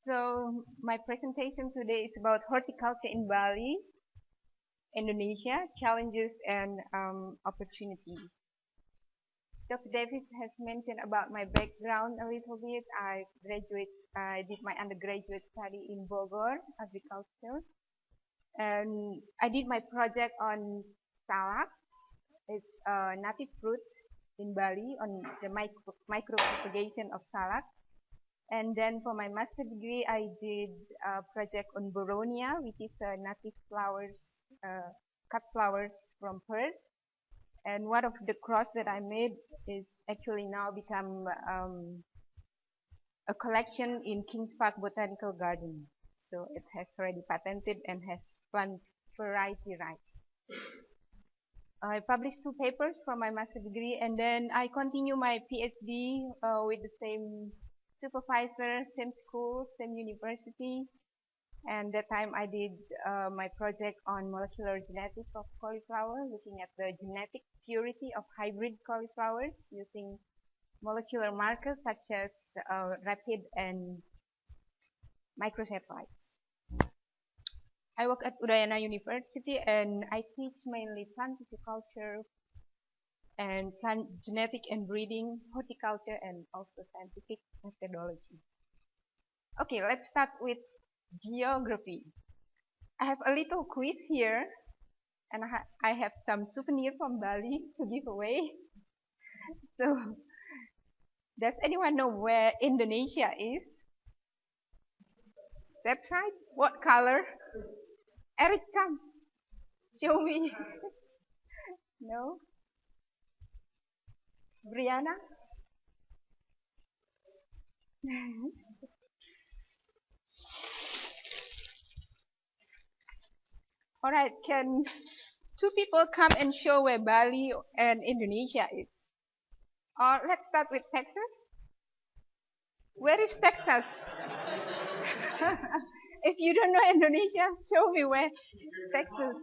So my presentation today is about horticulture in Bali, Indonesia, challenges and opportunities. Dr. Davis has mentioned about my background a little bit. I did my undergraduate study in Bogor, agriculture, and I did my project on salak. It's a native fruit in Bali on the micropropagation of salak. And then for my master degree, I did a project on Boronia, which is native flowers, cut flowers from Perth. And one of the cross that I made is actually now become a collection in Kings Park Botanical Garden. So it has already patented and has plant variety rights. I published 2 papers for my master degree, and then I continue my PhD with the same supervisor, same school, same university. And that time I did my project on molecular genetics of cauliflower, looking at the genetic purity of hybrid cauliflowers using molecular markers such as rapid and microsatellites. I work at Udayana University and I teach mainly plant culture and plant genetic and breeding, horticulture, and also scientific methodology. Okay, let's start with geography. I have a little quiz here, and I have some souvenir from Bali to give away. So, does anyone know where Indonesia is? That's right. What color? Eric, come. Show me. No? Brianna? All right, can 2 people come and show where Bali and Indonesia is? Let's start with Texas. Where is Texas? If you don't know Indonesia, show me where Texas.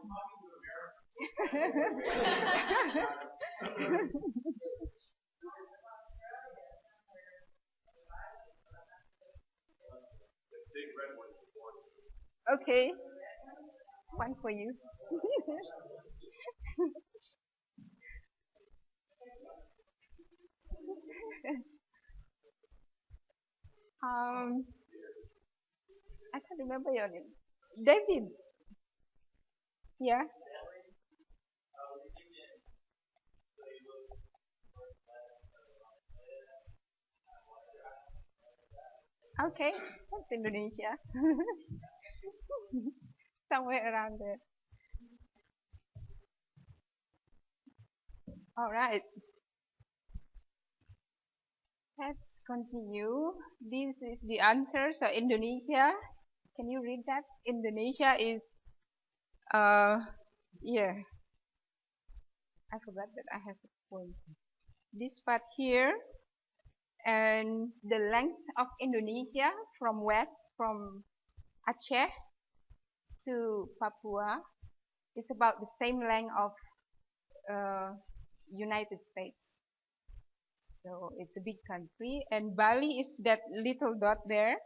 Okay, one for you. I can't remember your name. David. Yeah. Okay, that's Indonesia. Somewhere around there. All right. Let's continue. This is the answer. So Indonesia, can you read that? Indonesia is, yeah. I forgot that I have a point. This part here, and the length of Indonesia from west, from Aceh to Papua, is about the same length of United States. So it's a big country, and Bali is that little dot there.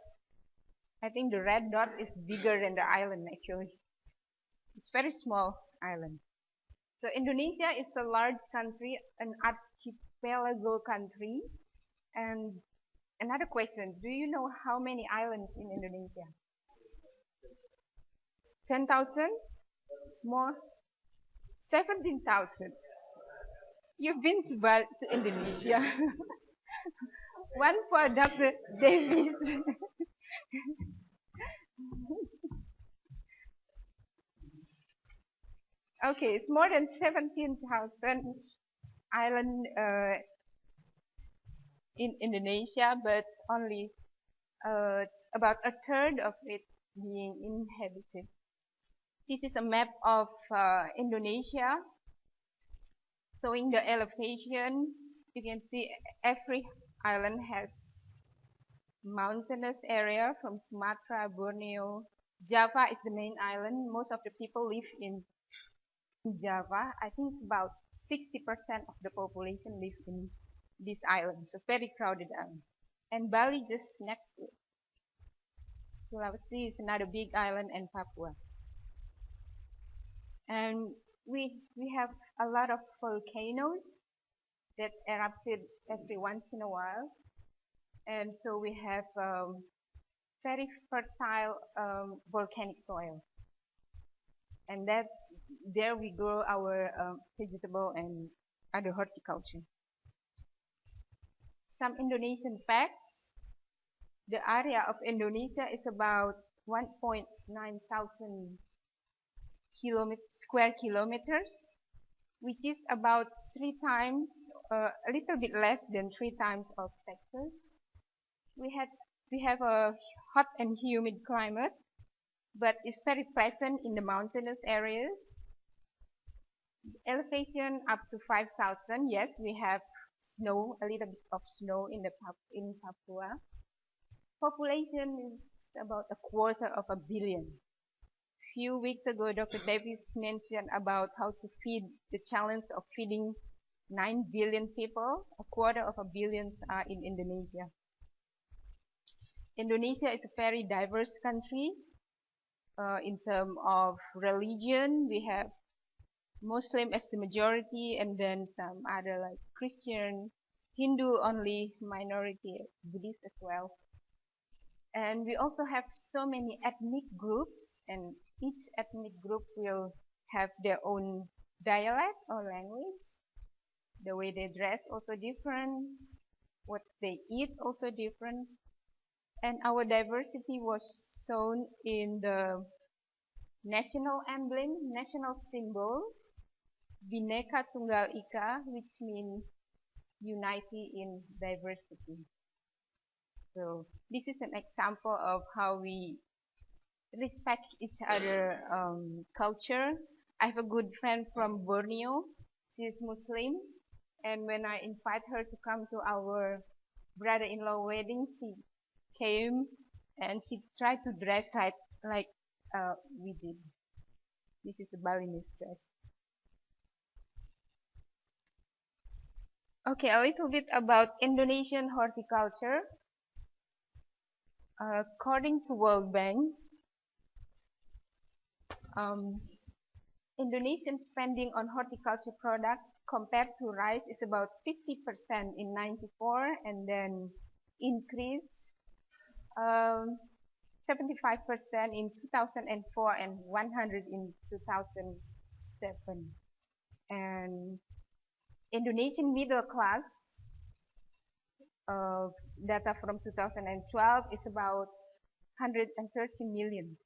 I think the red dot is bigger than the island actually. It's very small island. So Indonesia is a large country, an archipelago country. And another question, do you know how many islands in Indonesia? 10,000? More? 17,000. You've been to Indonesia. One for Dr. Davis. Okay, it's more than 17,000 islands in Indonesia, but only about a third of it being inhabited. This is a map of Indonesia, showing the elevation. You can see every island has mountainous area from Sumatra, Borneo. Java is the main island. Most of the people live in Java. I think about 60% of the population live in this island. So very crowded island. And Bali just next to it. Sulawesi is another big island, and Papua. And we have a lot of volcanoes that erupted every once in a while, and so we have very fertile volcanic soil, and that there we grow our vegetable and other horticulture. Some Indonesian facts: the area of Indonesia is about 1.9 thousand square kilometers, which is about 3 times, a little bit less than 3 times of Texas. We have a hot and humid climate, but it's very present in the mountainous areas. Elevation up to 5,000. Yes, we have snow, a little bit of snow in Papua. Population is about 250 million. Few weeks ago, Dr. Davis mentioned about how to feed the challenge of feeding 9 billion people. 250 million are in Indonesia. Indonesia is a very diverse country. In terms of religion, we have Muslim as the majority, and then some other like Christian, Hindu only minority, Buddhist as well. And we also have so many ethnic groups, and each ethnic group will have their own dialect or language. The way they dress also different. What they eat also different. And our diversity was shown in the national emblem, national symbol, Bhinneka Tunggal Ika, which means unity in diversity. So this is an example of how we respect each other culture. I have a good friend from Borneo. She is Muslim, and when I invite her to come to our brother-in-law wedding, she came and she tried to dress like we did. This is a Balinese dress. Okay, a little bit about Indonesian horticulture. According to World Bank, Indonesian spending on horticulture products compared to rice is about 50% in '94, and then increased 75% in 2004 and 100 in 2007. And Indonesian middle class, data from 2012, is about 130 million.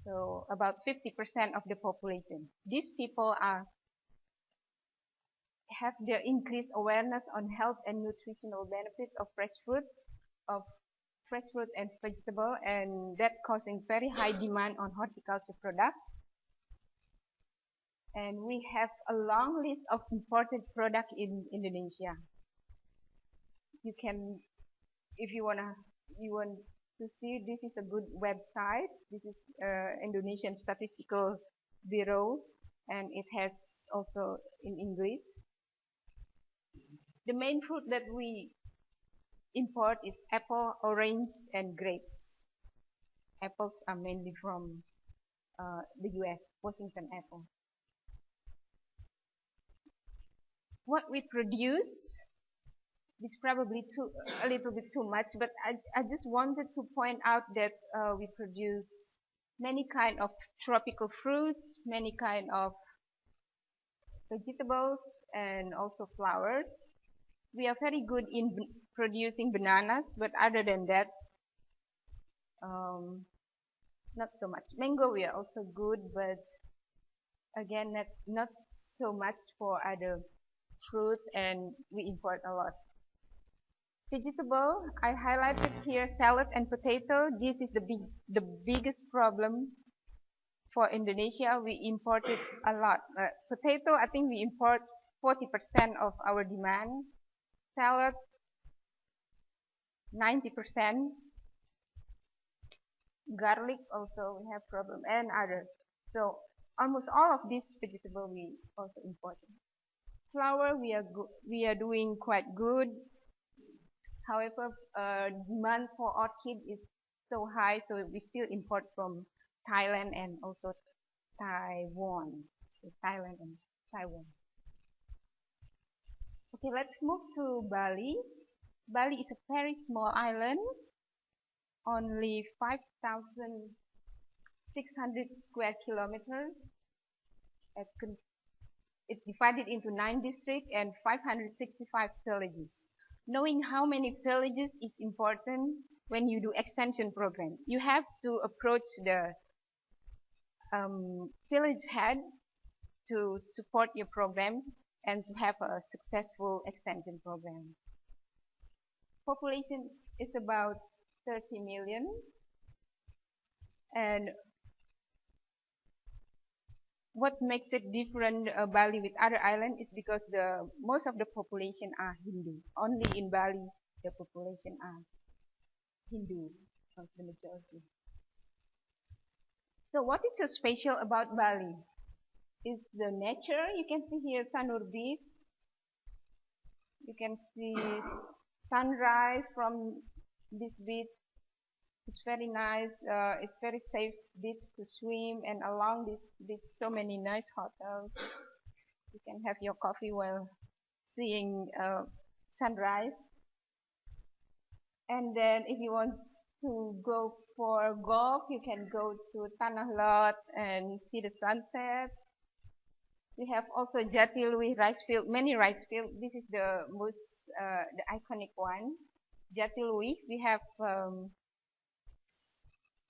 So about 50% of the population. These people have their increased awareness on health and nutritional benefits of fresh fruit and vegetable, and that causing very high demand on horticulture products. And we have a long list of imported products in Indonesia. You can, if you want to see, this is a good website. This is Indonesian Statistical Bureau, and it has also in English. The main fruit that we import is apple, orange, and grapes. Apples are mainly from the US, Washington apple. What we produce is probably a little bit too much, but I just wanted to point out that we produce many kind of tropical fruits, many kind of vegetables, and also flowers. We are very good in producing bananas, but other than that, not so much. Mango we are also good, but again, not so much for other fruit, and we import a lot. Vegetable, I highlighted here salad and potato. This is the biggest problem for Indonesia. We import it a lot. Potato, I think we import 40% of our demand. Salad, 90%. Garlic also we have problem, and others. So almost all of these vegetable we also import. Flour we are doing quite good. However, demand for orchid is so high, so we still import from Thailand and also Taiwan. So Thailand and Taiwan. Okay, let's move to Bali. Bali is a very small island, only 5,600 square kilometers. It's divided into 9 districts and 565 villages. Knowing how many villages is important when you do extension program. You have to approach the village head to support your program and to have a successful extension program. Population is about 30 million, and what makes it different Bali with other islands is because the most of the population are Hindu. Only in Bali the population are Hindu, of the majority. So what is so special about Bali? Is the nature. You can see here Sanur Beach. You can see sunrise from this beach. It's very nice. It's very safe beach to swim, and along this beach, so many nice hotels. You can have your coffee while seeing sunrise. And then, if you want to go for golf, you can go to Tanah Lot and see the sunset. We have also Jatilui rice field, many rice field. This is the most, the iconic one. Jatilui,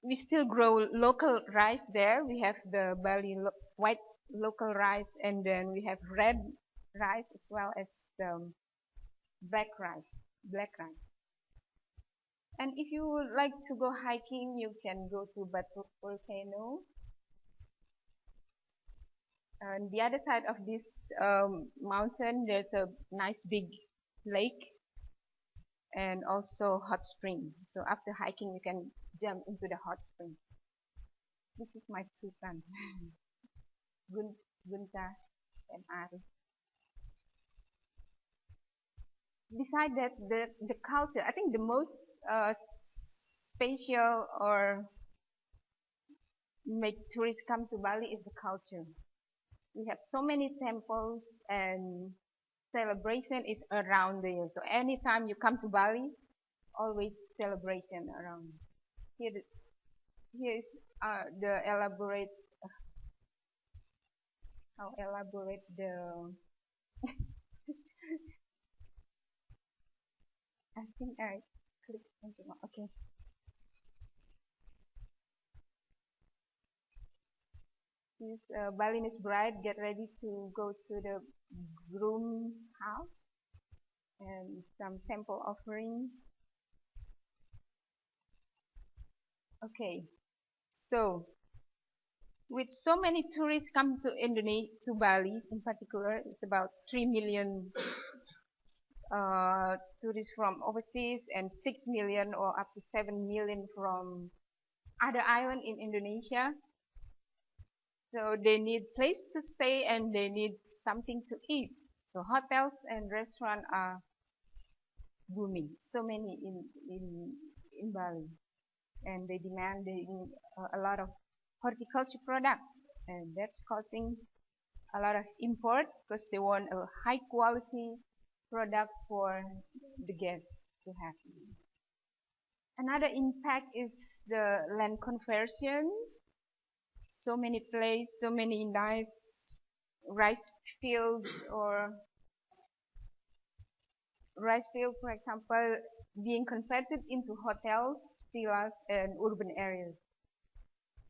we still grow local rice there. We have the Bali white local rice, and then we have red rice as well as the black rice. And if you would like to go hiking, you can go to Batu Volcano. On the other side of this mountain, there's a nice big lake and also hot spring. So after hiking, you can jump into the hot spring. This is my two sons, Gunta and Ari. Besides that, the culture, I think the most special or make tourists come to Bali is the culture. We have so many temples, and celebration is around the year. So anytime you come to Bali, always celebration around. Here is the elaborate, how elaborate the, I think I clicked something wrong. Okay. This Balinese bride get ready to go to the groom house, and some temple offering. Okay, so with so many tourists come to Indonesia, to Bali in particular, it's about 3 million tourists from overseas and 6 million or up to 7 million from other island in Indonesia. So they need place to stay and they need something to eat. So hotels and restaurants are booming. So many in Bali, and they demanding a lot of horticulture product, and that's causing a lot of import because they want a high quality product for the guests to have. Another impact is the land conversion. So many places, so many nice rice fields or rice field, for example, being converted into hotels, villas, and urban areas.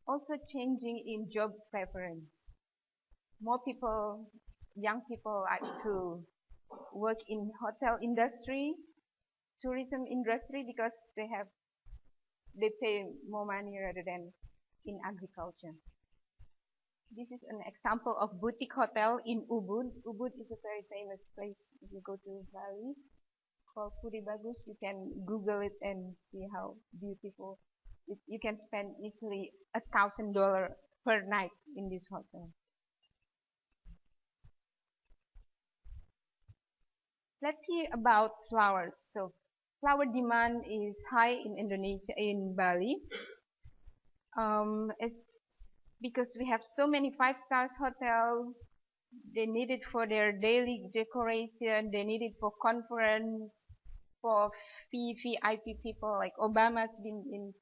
Also changing in job preference. More people, young people like to work in hotel industry, tourism industry because they pay more money rather than in agriculture. This is an example of boutique hotel in Ubud. Ubud is a very famous place if you go to Bali. Called Puri Bagus. You can Google it and see how beautiful. You can spend easily $1,000 per night in this hotel. Let's see about flowers. So flower demand is high in Indonesia, in Bali, it's because we have so many five-star hotels. They need it for their daily decoration. They need it for conference, for VIP people. Like Obama's been in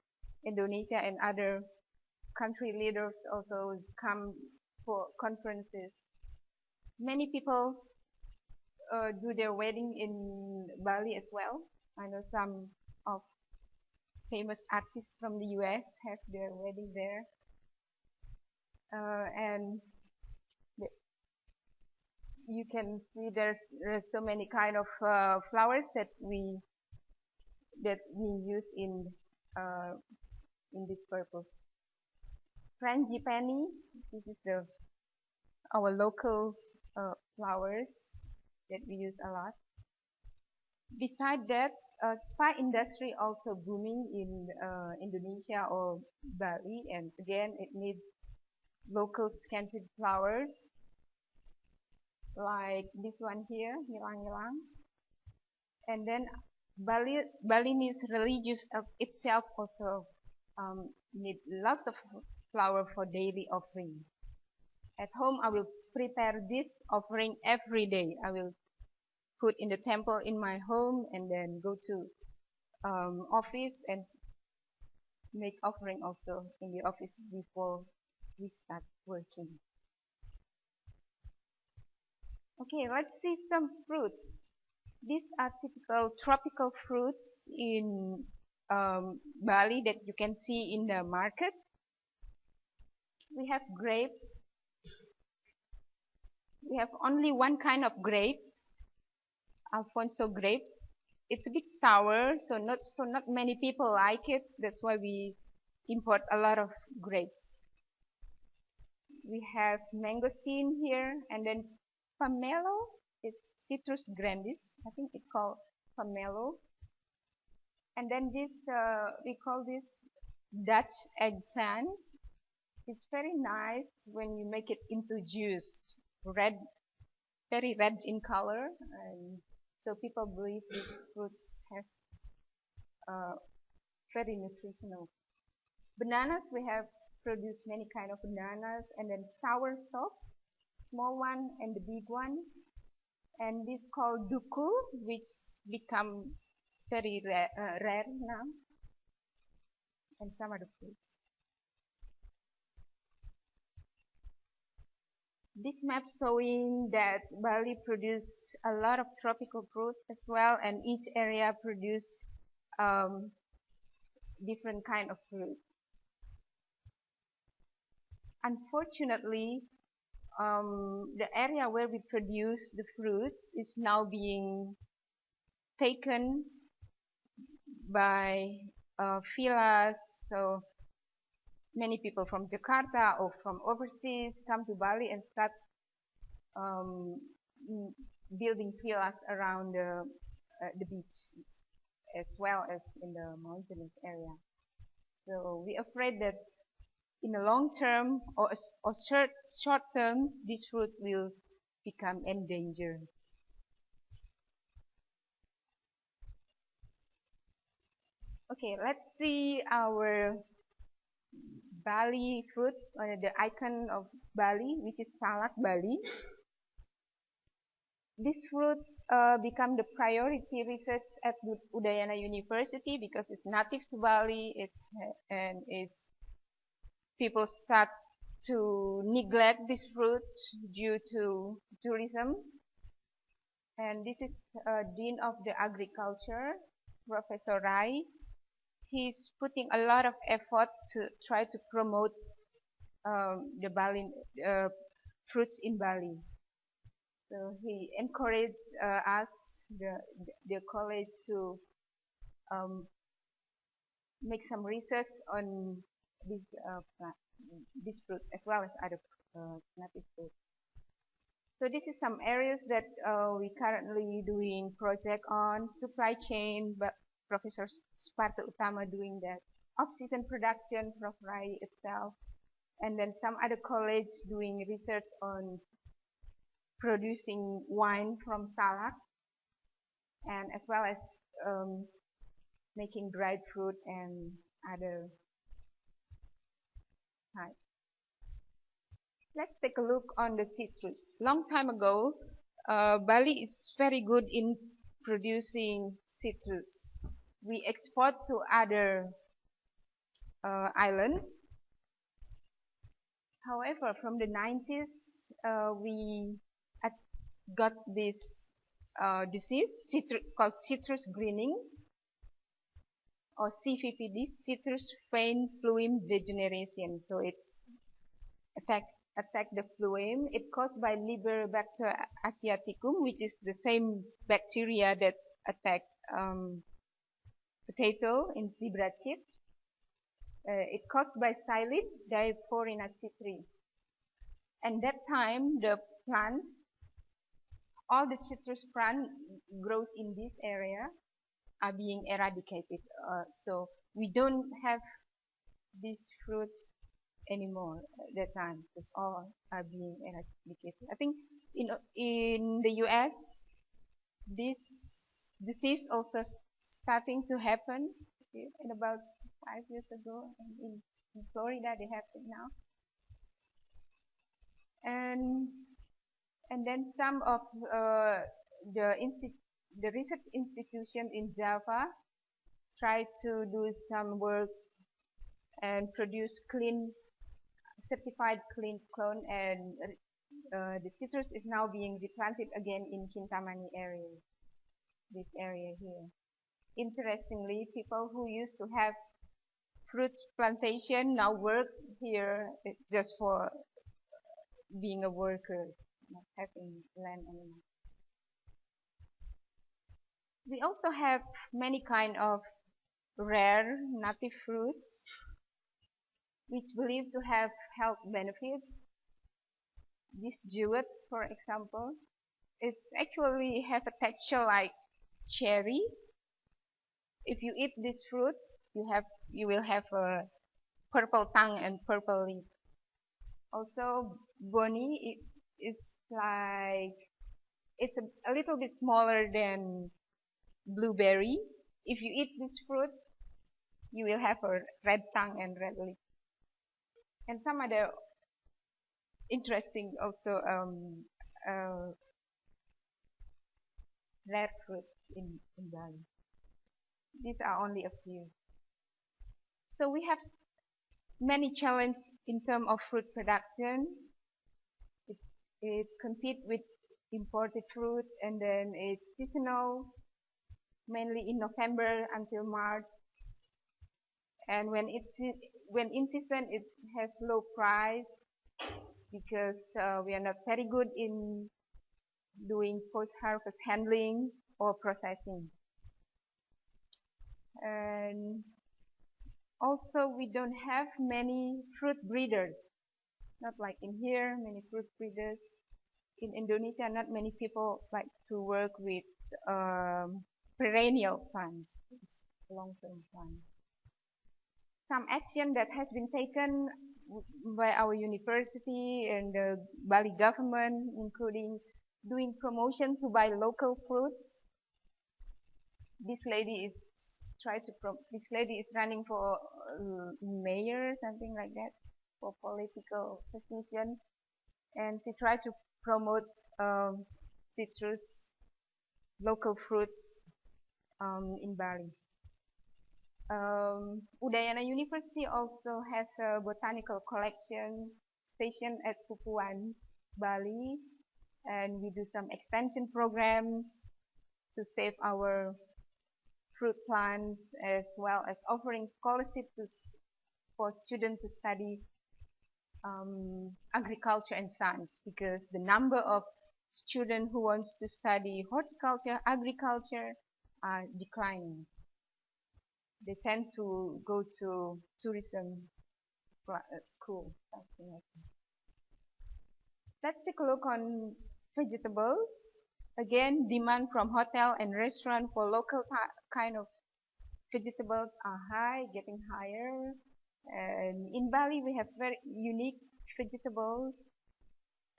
Indonesia, and other country leaders also come for conferences. Many people do their wedding in Bali as well. I know some of famous artists from the US have their wedding there. And you can see there's so many kind of flowers that we use in this purpose. Frangipani, this is our local flowers that we use a lot. Besides that, spa industry also booming in Indonesia or Bali, and again it needs local scented flowers like this one here, ylang-ylang. And then Balinese religious itself also need lots of flower for daily offering. At home, I will prepare this offering every day. I will put in the temple in my home and then go to office and make offering also in the office before we start working. Okay, let's see some fruits. These are typical tropical fruits in Bali that you can see in the market. We have grapes. We have only one kind of grapes, Alfonso grapes. It's a bit sour, so not many people like it. That's why we import a lot of grapes. We have mangosteen here, and then pomelo. It's Citrus grandis. I think it's called pomelo. And then this we call this Dutch eggplants. It's very nice when you make it into juice, red, very red in color, and so people believe this fruit has very nutritional. Bananas, we have produced many kind of bananas, and then sour sop, small one and the big one, and this called duku, which become very rare now, and some other fruits. This map showing that Bali produce a lot of tropical fruit as well, and each area produce different kind of fruit. Unfortunately, the area where we produce the fruits is now being taken by villas. So many people from Jakarta or from overseas come to Bali and start building villas around the beach as well as in the mountainous area. So we're afraid that in the long term or short term, this fruit will become endangered. Okay, let's see our Bali fruit, or the icon of Bali, which is salak Bali. This fruit become the priority research at Udayana University because it's native to Bali, and people start to neglect this fruit due to tourism. And this is Dean of the Agriculture, Professor Rai. He's putting a lot of effort to try to promote the Bali fruits in Bali. So he encouraged us, the college, to make some research on this fruit as well as other native fruit. So this is some areas that we currently doing project on supply chain, but Professor Sparta Utama doing that. Off-season production, Prof. Rai itself, and then some other college doing research on producing wine from salak, and as well as making dried fruit and other types. Let's take a look on the citrus. Long time ago, Bali is very good in producing citrus. We export to other islands. However, from the 90s, we got this disease called citrus greening, or CVPD, citrus vein flume degeneration. So it's attack the phloem. It's caused by Liberobacter asiaticum, which is the same bacteria that attack potato in zebra chip. It's caused by Psyllid diphorina citri. And that time, the plants, all the citrus plant grows in this area are being eradicated. So we don't have this fruit anymore at that time, because all are being eradicated. I think in the US, this disease also starting to happen in about 5 years ago, and in Florida they have it now. And then some of the research institution in Java tried to do some work and produce certified clean clone, and the citrus is now being replanted again in Kintamani area, this area here. Interestingly, people who used to have fruit plantation now work here just for being a worker, not having land anymore. We also have many kind of rare native fruits which believed to have health benefits. This jewet, for example, it's actually have a texture like cherry. If you eat this fruit, you will have a purple tongue and purple lip. Also, boni is like, it's a little bit smaller than blueberries. If you eat this fruit, you will have a red tongue and red lip. And some other interesting also rare fruits in Bali. These are only a few. So we have many challenges in terms of fruit production. It competes with imported fruit, and then it's seasonal, mainly in November until March. And when in season, it has low price because we are not very good in doing post-harvest handling or processing. And also, we don't have many fruit breeders. Not like in here, many fruit breeders. In Indonesia, not many people like to work with perennial plants, long-term plants. Some action that has been taken by our university and the Bali government, including doing promotion to buy local fruits. This lady is running for mayor, something like that, for political position, and she tried to promote citrus, local fruits in Bali. Udayana University also has a botanical collection station at Pupuan, Bali, and we do some extension programs to save our fruit plants, as well as offering scholarship for students to study agriculture and science, because the number of students who wants to study horticulture, agriculture are declining. They tend to go to tourism school, something like that. Let's take a look on vegetables. Again, demand from hotel and restaurant for local kind of vegetables are high, getting higher. And in Bali, we have very unique vegetables.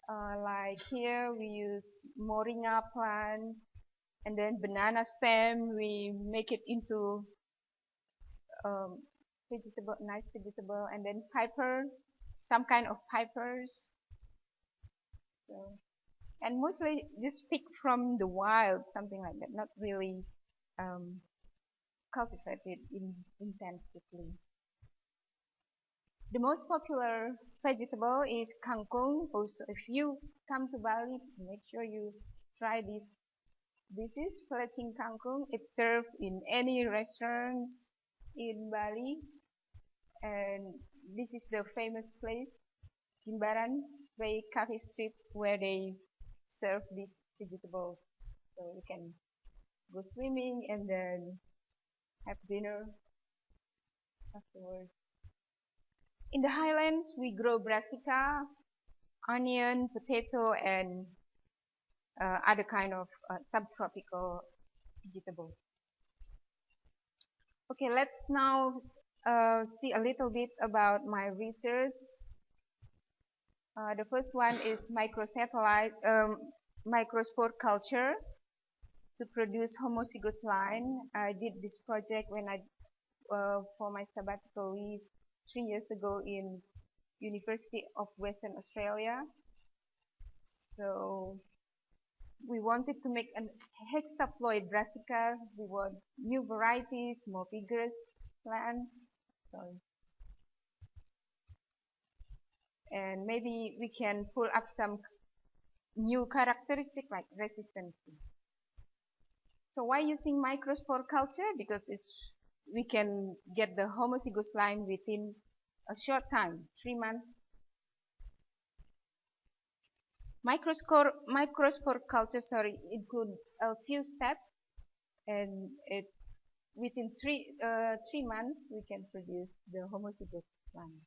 Like here, we use moringa plant, and then banana stem. We make it into um, vegetable, nice vegetable, and then piper, some kind of pipers. So, and mostly just pick from the wild, something like that, not really um, cultivated intensively. The most popular vegetable is kangkung. Also, if you come to Bali, make sure you try this. This is plating kangkung. It's served in any restaurants in Bali, and this is the famous place, Jimbaran Bay Cafe Street, where they serve these vegetables. So you can go swimming and then have dinner afterwards. In the highlands, we grow brassica, onion, potato, and other kind of subtropical vegetables. Okay, let's now see a little bit about my research. The first one is microsatellite microspore culture to produce homozygous line. I did this project when I for my sabbatical leave 3 years ago in University of Western Australia. So we wanted to make an hexaploid brassica. We want new varieties, more vigorous plants. So, and maybe we can pull up some new characteristic like resistance. So why using microspore culture? Because we can get the homozygous line within a short time, 3 months. Microspore culture, include a few steps, and within 3 months we can produce the homozygous line.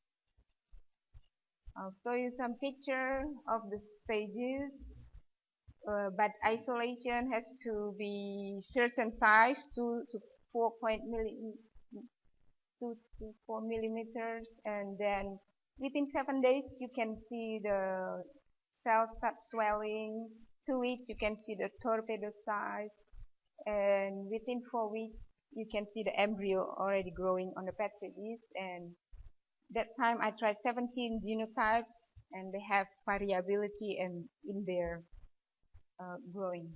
I'll show you some picture of the stages. But isolation has to be certain size, 2 to 4 millimeters, and then within 7 days you can see the cells start swelling. 2 weeks you can see the torpedo size, and within 4 weeks you can see the embryo already growing on the petri dish. And that time I tried 17 genotypes, and they have variability in their growing.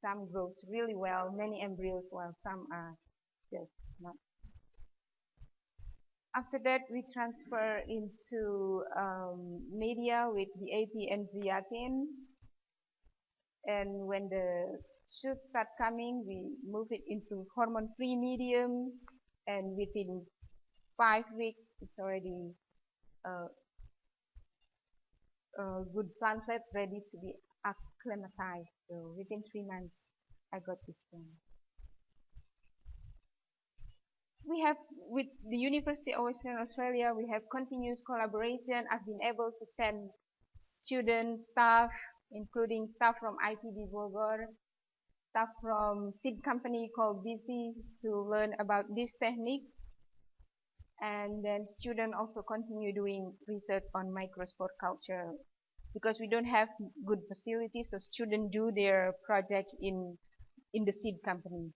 Some grows really well, many embryos, while some are just not. After that, we transfer into media with DAP and zeatin. And when the shoots start coming, we move it into hormone-free medium. And within 5 weeks, it's already a good plantlet ready to be acclimatized. So within 3 months, I got this plant. We have, with the University of Western Australia, we have continuous collaboration. I've been able to send students, staff, including staff from IPD Bogor, staff from seed company called BC to learn about this technique. And then students also continue doing research on microspore culture because we don't have good facilities, so students do their project in the seed company.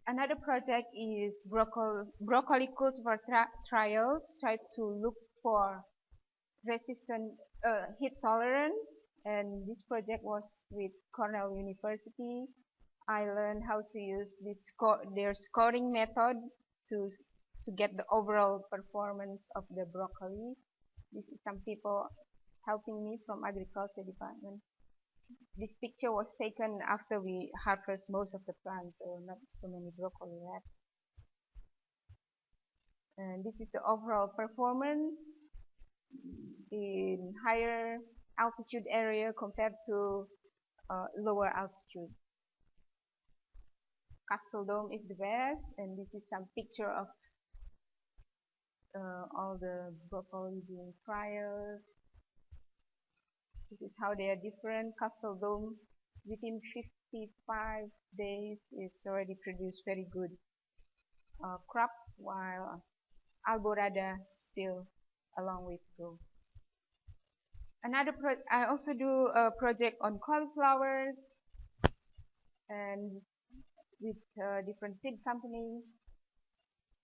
Another project is broccoli cultivar trials. Try to look for resistant heat tolerance, and this project was with Cornell University. I learned how to use their scoring method to get the overall performance of the broccoli. This is some people helping me from agriculture department. This picture was taken after we harvest most of the plants, so not so many broccoli left. And this is the overall performance in higher altitude area compared to lower altitude. Castle Dome is the best, and this is some picture of all the broccoli being trials. This is how they are different. Castle Dome within 55 days is already produced very good crops, while Alborada still a long way to go. I also do a project on cauliflowers, and with different seed companies,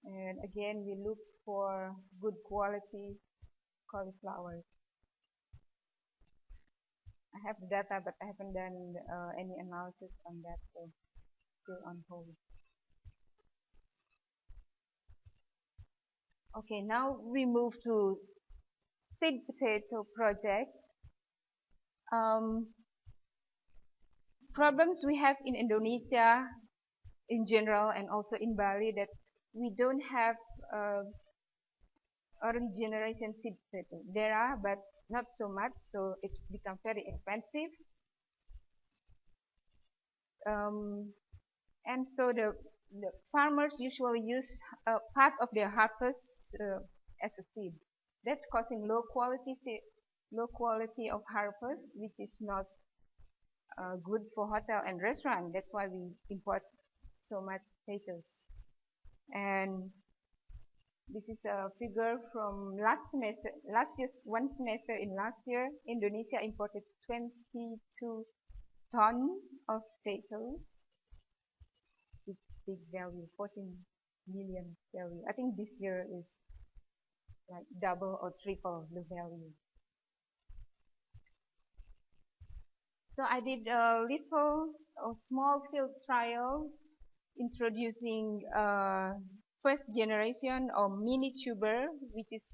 and again we look for good quality cauliflowers. I have data, but I haven't done any analysis on that, so still on hold. Okay, now we move to seed potato project. Problems we have in Indonesia in general and also in Bali that we don't have early generation seed potato. There are, but not so much, so it's become very expensive. And so the farmers usually use part of their harvest as a seed. That's causing low quality of harvest, which is not good for hotel and restaurant. That's why we import so much potatoes. And this is a figure from last semester. One semester in last year, Indonesia imported 22 tons of potatoes. Big value, 14 million value. I think this year is like double or triple the value. So I did a small field trial introducing first generation or mini tuber, which is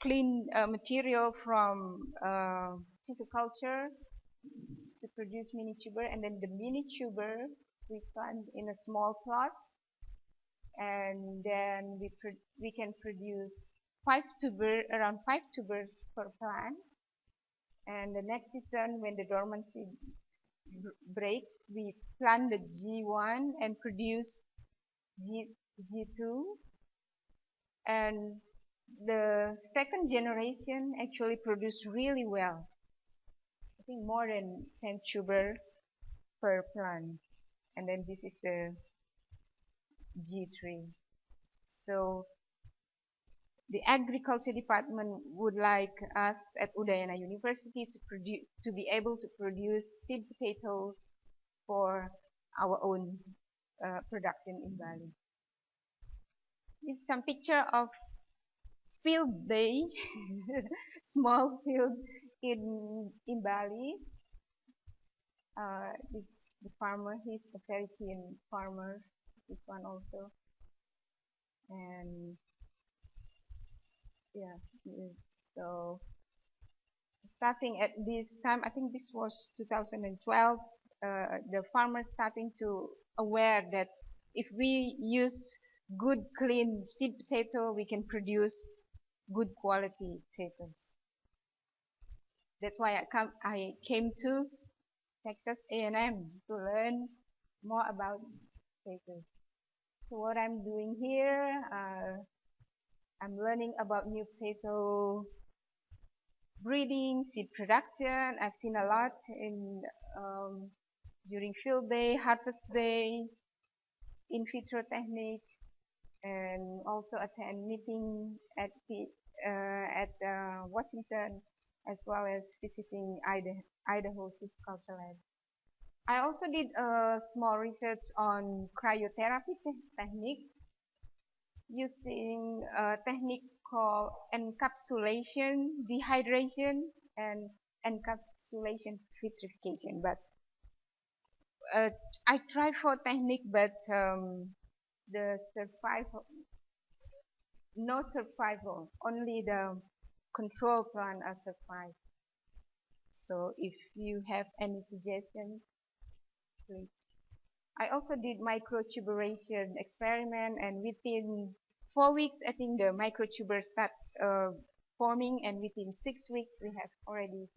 clean material from tissue culture to produce mini tuber, and then the mini tuber we plant in a small plot, and then we can produce around 5 tubers per plant. And the next season, when the dormancy break, we plant the G1 and produce G2. And the second generation actually produced really well. I think more than 10 tuber per plant. And then this is the G3. So the agriculture department would like us at Udayana University to be able to produce seed potatoes for our own production in Bali. This is some picture of field day, small field in Bali. This is the farmer. He's a very keen farmer. This one also, and yeah. So starting at this time, I think this was 2012. The farmers starting to aware that if we use good clean seed potato, we can produce good quality potatoes. That's why I came to Texas A&M to learn more about potatoes. So what I'm doing here, I'm learning about new potato breeding, seed production. I've seen a lot in during field day, harvest day, in vitro technique, and also attend meeting at Washington, as well as visiting Idaho Tissue Culture Lab. I also did a small research on cryotherapy technique using a technique called encapsulation, dehydration, and encapsulation vitrification. But I tried for technique, but the survival, no survival, only the control plant are survived. So if you have any suggestions, please. I also did microtuberation experiment, and within 4 weeks, I think the microtubers start forming, and within 6 weeks, we have already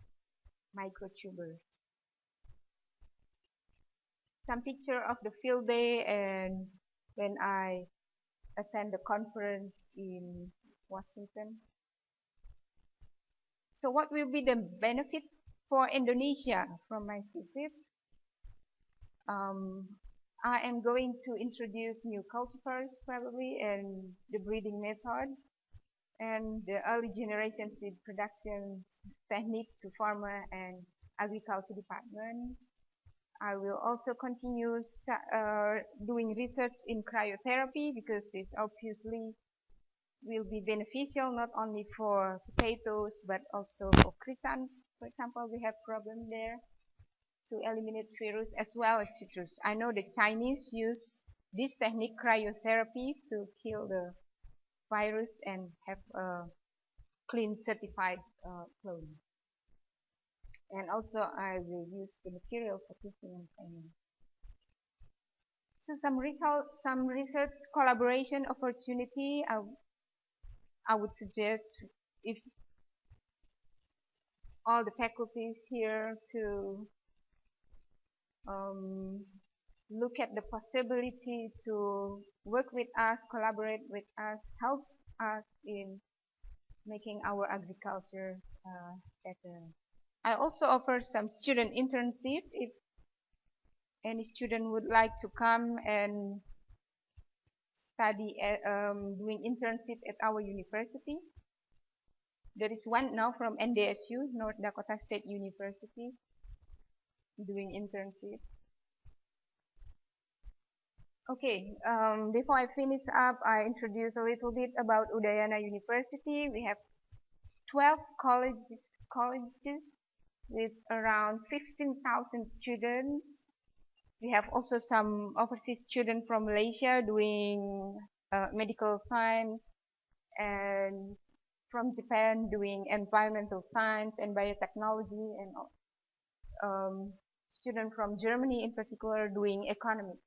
microtubers. Some picture of the field day and when I attend the conference in Washington. So what will be the benefit for Indonesia from my visits? I am going to introduce new cultivars probably, and the breeding method, and the early generation seed production technique to farmer and agriculture department. I will also continue doing research in cryotherapy because this obviously will be beneficial not only for potatoes but also for chrysanthemum. For example, we have problem there to eliminate virus as well as citrus. I know the Chinese use this technique cryotherapy to kill the virus and have a clean certified clone. And also I will use the material for testing and training. So some research collaboration opportunity I would suggest if all the faculties here to look at the possibility to work with us, collaborate with us, help us in making our agriculture better. I also offer some student internship if any student would like to come and study doing internship at our university. There is one now from NDSU, North Dakota State University, doing internship. Okay, before I finish up, I introduce a little bit about Udayana University. We have 12 colleges with around 15,000 students. We have also some overseas students from Malaysia doing medical science, and from Japan doing environmental science and biotechnology, and students from Germany in particular doing economics.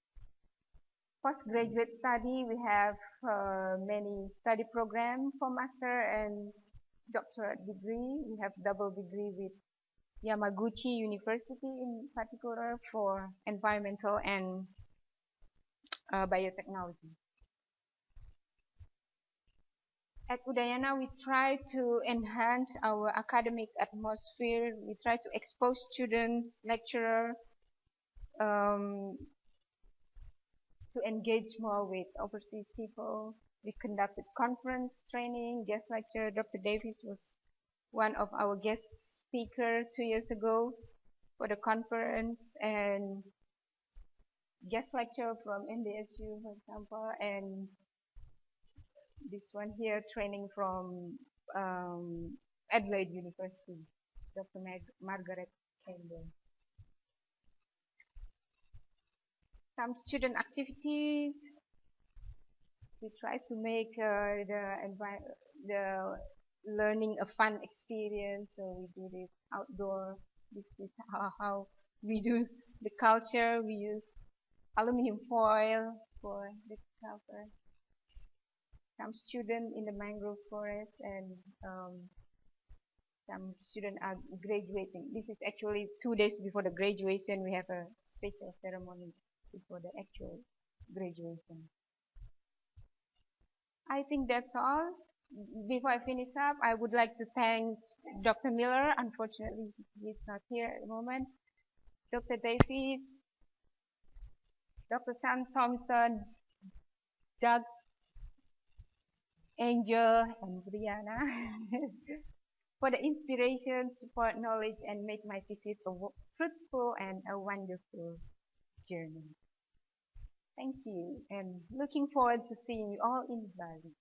Postgraduate study, we have many study programs for master and doctorate degree. We have double degree with Yamaguchi University in particular for environmental and biotechnology. At Udayana, we try to enhance our academic atmosphere. We try to expose students, lecturers, to engage more with overseas people. We conducted conference, training, guest lecture. Dr. Davis was one of our guest speakers 2 years ago for the conference, and guest lecture from NDSU, for example, and this one here, training from Adelaide University, Dr. Margaret Campbell. Some student activities. We try to make the learning a fun experience. So we do this outdoor. This is how we do the culture. We use aluminum foil for the cover. Some students in the mangrove forest, and some students are graduating. This is actually 2 days before the graduation. We have a special ceremony before the actual graduation. I think that's all. Before I finish up, I would like to thank Dr. Miller. Unfortunately, he's not here at the moment. Dr. Davies, Dr. Sam Thompson, Doug, Angel, and Brianna for the inspiration, support, knowledge, and make my visit a fruitful and a wonderful journey. Thank you, and looking forward to seeing you all in Bali.